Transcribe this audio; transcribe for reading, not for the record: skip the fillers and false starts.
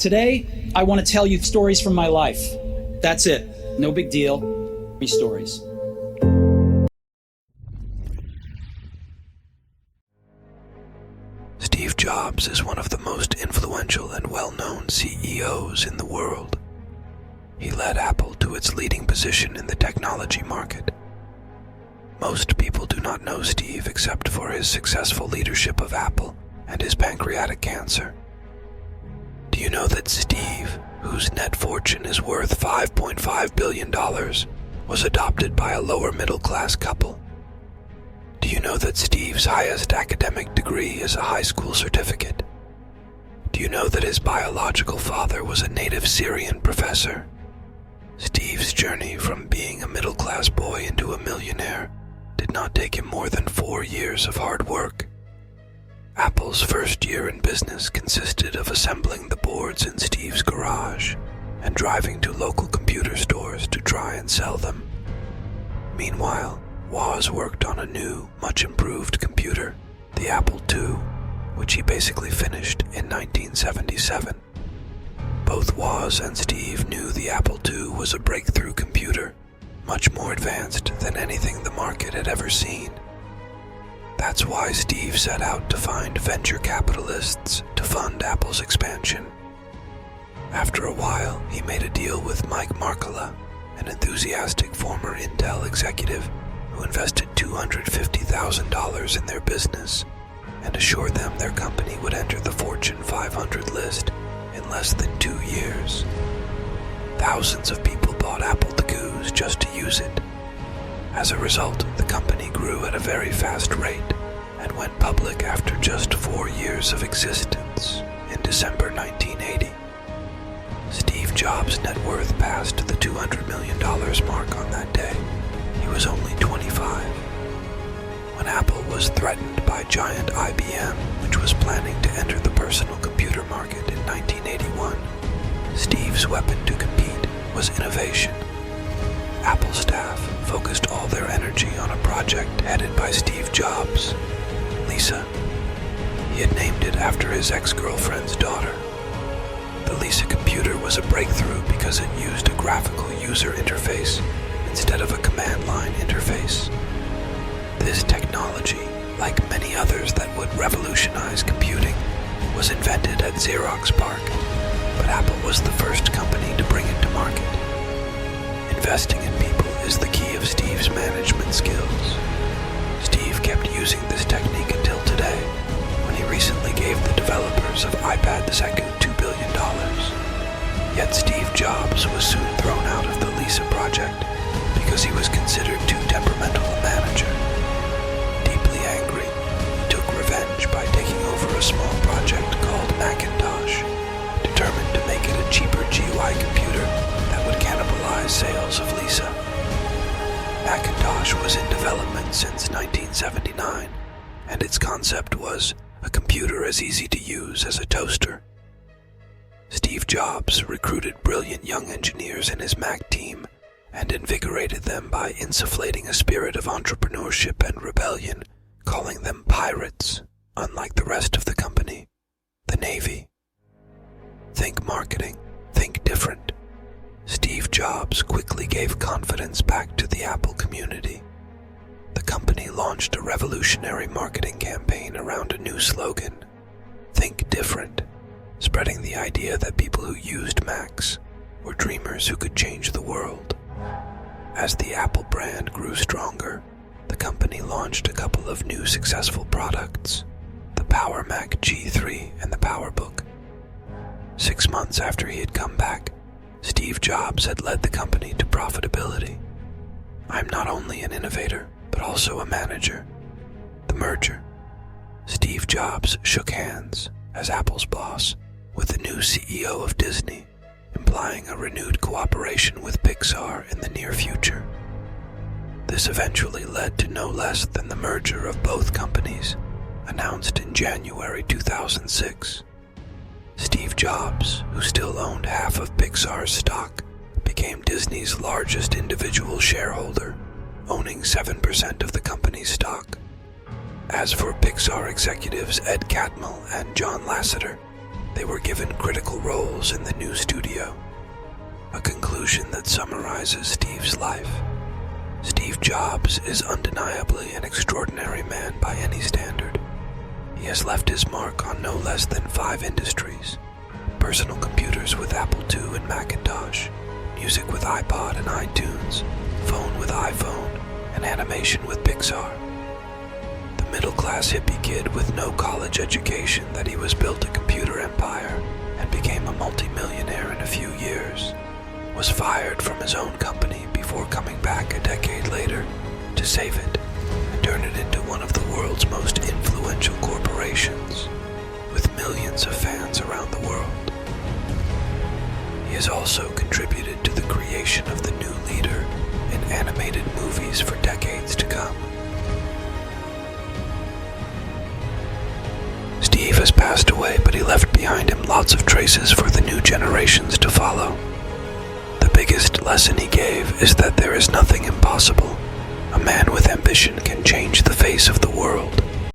Today, I want to tell you stories from my life. That's it. No big deal. 3 stories. Steve Jobs is one of the most influential and well-known CEOs in the world. He led Apple to its leading position in the technology market. Most people do not know Steve except for his successful leadership of Apple and his pancreatic cancer. Do you know that Steve, whose net fortune is worth $5.5 billion, was adopted by a lower middle-class couple? Do you know that Steve's highest academic degree is a high school certificate? Do you know that his biological father was a native Syrian professor? Steve's journey from being a middle-class boy into a millionaire did not take him more than 4 years of hard work. Apple's first year in business consisted of assembling the boards in Steve's garage and driving to local computer stores to try and sell them. Meanwhile, Woz worked on a new, much improved computer, the Apple II, which he basically finished in 1977. Both Woz and Steve knew the Apple II was a breakthrough computer, much more advanced than anything the market had ever seen. That's why Steve set out to find venture capitalists to fund Apple's expansion. After a while, he made a deal with Mike Markkula, an enthusiastic former Intel executive who invested $250,000 in their business and assured them their company would enter the Fortune 500 list in less than 2 years. Thousands of people bought Apple IIs just to use it. As a result, the company grew at a very fast rate and went public after just 4 years of existence in December 1980. Steve Jobs' net worth passed the $200 million mark on that day. He was only 25. When Apple was threatened by giant IBM, which was planning to enter the personal computer market in 1981, Steve's weapon to compete was innovation. Apple staff focused all their energy on a project headed by Steve Jobs, Lisa. He had named it after his ex-girlfriend's daughter. The Lisa computer was a breakthrough because it used a graphical user interface instead of a command line interface. This technology, like many others that would revolutionize computing, was invented at Xerox PARC, but Apple was the first company to bring it to market. Investing in people is the key of Steve's management skills. Steve kept using this technique until today, when he recently gave the developers of iPad II $2 billion. Yet Steve Jobs was soon thrown out of the Lisa project because he was considered too temperamental a manager. Deeply angry, he took revenge by taking over a small project called Macintosh, determined to make it a cheaper GUI computer that would cannibalize sales of Lisa. Macintosh was in development since 1979, and its concept was a computer as easy to use as a toaster. Steve Jobs recruited brilliant young engineers in his Mac team and invigorated them by insufflating a spirit of entrepreneurship and rebellion, calling them pirates, unlike the rest of the company, the Navy. Think marketing, think different. Steve Jobs quickly gave confidence back to the Apple community. The company launched a revolutionary marketing campaign around a new slogan, Think Different, spreading the idea that people who used Macs were dreamers who could change the world. As the Apple brand grew stronger, the company launched a couple of new successful products, the Power Mac G3 and the PowerBook. 6 months after he had come back, Steve Jobs had led the company to profitability. I'm not only an innovator, but also a manager. The merger. Steve Jobs shook hands, as Apple's boss, with the new CEO of Disney, implying a renewed cooperation with Pixar in the near future. This eventually led to no less than the merger of both companies, announced in January 2006. Steve Jobs, who still owned half of Pixar's stock, became Disney's largest individual shareholder, owning 7% of the company's stock. As for Pixar executives Ed Catmull and John Lasseter, They were given critical roles in the new studio, a conclusion that summarizes Steve's life. Steve Jobs is undeniably an extraordinary man by any standard. He has left his mark on no less than 5 industries: personal computers with Apple II and Macintosh, music with iPod and iTunes, phone with iPhone, and animation with Pixar. The middle-class hippie kid with no college education that he was built a computer empire and became a multi-millionaire in a few years, was fired from his own company before coming back a decade later to save it and turn it into one of the world's most influential corporations, with millions of fans around the world. He has also contributed to the creation of the new leader in animated movies for decades to come. Steve has passed away, but he left behind him lots of traces for the new generations to follow. The biggest lesson he gave is that there is nothing impossible. A man with ambition can change the face of the world.